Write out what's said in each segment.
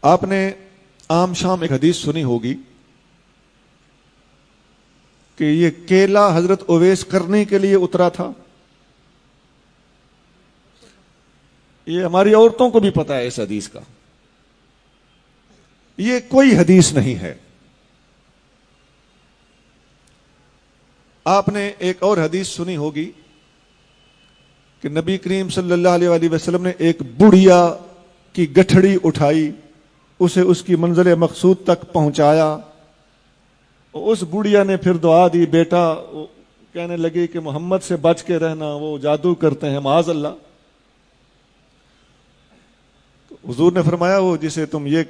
آپ نے عام شام ایک حدیث سنی ہوگی کہ یہ کیلا حضرت اویس کرنے کے لیے اترا تھا. یہ ہماری عورتوں کو بھی پتا ہے اس حدیث کا. یہ کوئی حدیث نہیں ہے. آپ نے ایک اور حدیث سنی ہوگی کہ نبی کریم صلی اللہ علیہ وآلہ وسلم نے ایک بڑھیا کی گٹھڑی اٹھائی, اسے اس کی منزل مقصود تک پہنچایا. اس بڑھیا نے پھر دعا دی, بیٹا کہنے لگی کہ محمد سے بچ کے رہنا, وہ جادو کرتے ہیں معاذ اللہ. تو حضور نے فرمایا وہ جسے تم یہ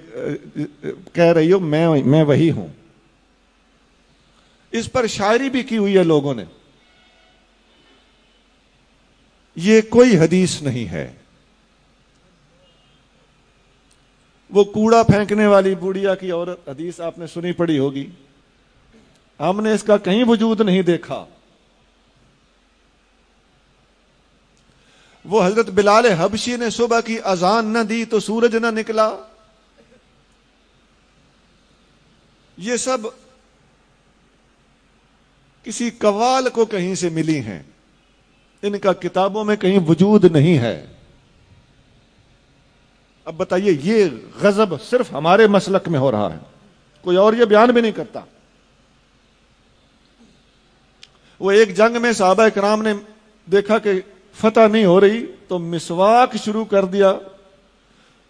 کہہ رہی ہو میں وہی ہوں. اس پر شاعری بھی کی ہوئی ہے لوگوں نے. یہ کوئی حدیث نہیں ہے. وہ کوڑا پھینکنے والی بوڑھیا کی عورت حدیث آپ نے سنی پڑی ہوگی, ہم نے اس کا کہیں وجود نہیں دیکھا. وہ حضرت بلال حبشی نے صبح کی اذان نہ دی تو سورج نہ نکلا. یہ سب کسی قوال کو کہیں سے ملی ہیں, ان کا کتابوں میں کہیں وجود نہیں ہے. اب بتائیے یہ غضب صرف ہمارے مسلک میں ہو رہا ہے, کوئی اور یہ بیان بھی نہیں کرتا. وہ ایک جنگ میں صحابہ کرام نے دیکھا کہ فتح نہیں ہو رہی تو مسواک شروع کر دیا,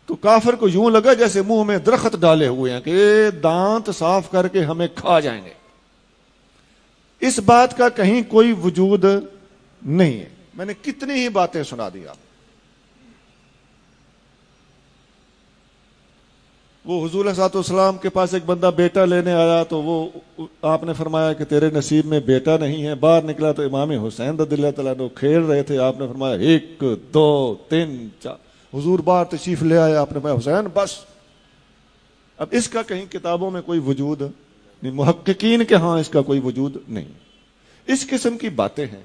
تو کافر کو یوں لگا جیسے منہ میں درخت ڈالے ہوئے ہیں کہ دانت صاف کر کے ہمیں کھا جائیں گے. اس بات کا کہیں کوئی وجود نہیں ہے. میں نے کتنی ہی باتیں سنا دی آپ. وہ حضور علیہ الصلوۃ والسلام کے پاس ایک بندہ بیٹا لینے آیا تو وہ آپ نے فرمایا کہ تیرے نصیب میں بیٹا نہیں ہے. باہر نکلا تو امام حسین رضی اللہ تعالیٰ عنہ کھیل رہے تھے. آپ نے فرمایا 1 2 3 4. حضور باہر تشریف لے آئے, آپ نے فرمایا حسین بس. اب اس کا کہیں کتابوں میں کوئی وجود نہیں, محققین کے ہاں اس کا کوئی وجود نہیں. اس قسم کی باتیں ہیں.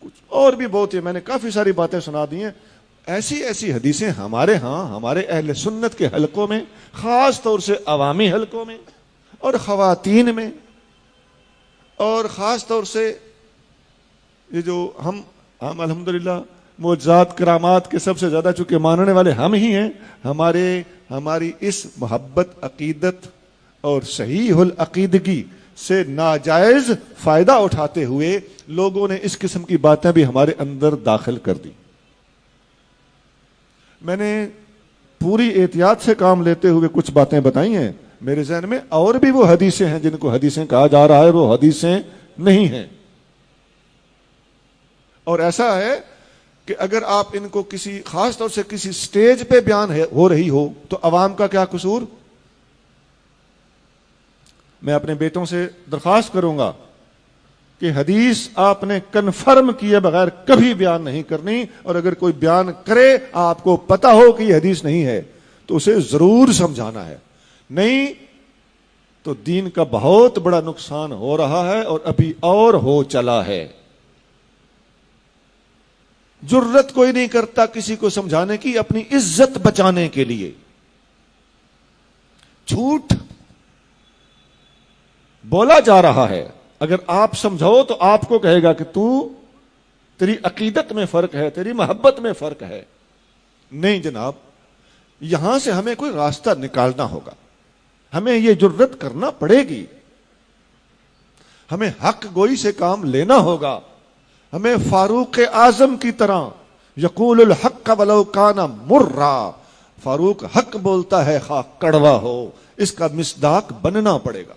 کچھ اور بھی بہت ہے, میں نے کافی ساری باتیں سنا دی ہیں. ایسی حدیثیں ہمارے ہاں ہمارے اہل سنت کے حلقوں میں, خاص طور سے عوامی حلقوں میں اور خواتین میں, اور خاص طور سے یہ جو ہم الحمدللہ معجزات کرامات کے سب سے زیادہ چونکہ ماننے والے ہم ہی ہیں, ہماری اس محبت عقیدت اور صحیح العقیدگی سے ناجائز فائدہ اٹھاتے ہوئے لوگوں نے اس قسم کی باتیں بھی ہمارے اندر داخل کر دی. میں نے پوری احتیاط سے کام لیتے ہوئے کچھ باتیں بتائی ہیں. میرے ذہن میں اور بھی وہ حدیثیں ہیں جن کو حدیثیں کہا جا رہا ہے, وہ حدیثیں نہیں ہیں. اور ایسا ہے کہ اگر آپ ان کو کسی خاص طور سے کسی سٹیج پہ بیان ہو رہی ہو تو عوام کا کیا قصور. میں اپنے بیٹوں سے درخواست کروں گا کہ حدیث آپ نے کنفرم کیے بغیر کبھی بیان نہیں کرنی, اور اگر کوئی بیان کرے آپ کو پتا ہو کہ یہ حدیث نہیں ہے تو اسے ضرور سمجھانا ہے. نہیں تو دین کا بہت بڑا نقصان ہو رہا ہے اور ابھی اور ہو چلا ہے. جرت کوئی نہیں کرتا کسی کو سمجھانے کی اپنی عزت بچانے کے لیے. جھوٹ بولا جا رہا ہے, اگر آپ سمجھاؤ تو آپ کو کہے گا کہ تیری عقیدت میں فرق ہے, تیری محبت میں فرق ہے. نہیں جناب, یہاں سے ہمیں کوئی راستہ نکالنا ہوگا, ہمیں یہ جرت کرنا پڑے گی, ہمیں حق گوئی سے کام لینا ہوگا. ہمیں فاروق اعظم کی طرح یقول الحق ولو کان مرا, فاروق حق بولتا ہے خواہ کڑوا ہو, اس کا مصداق بننا پڑے گا.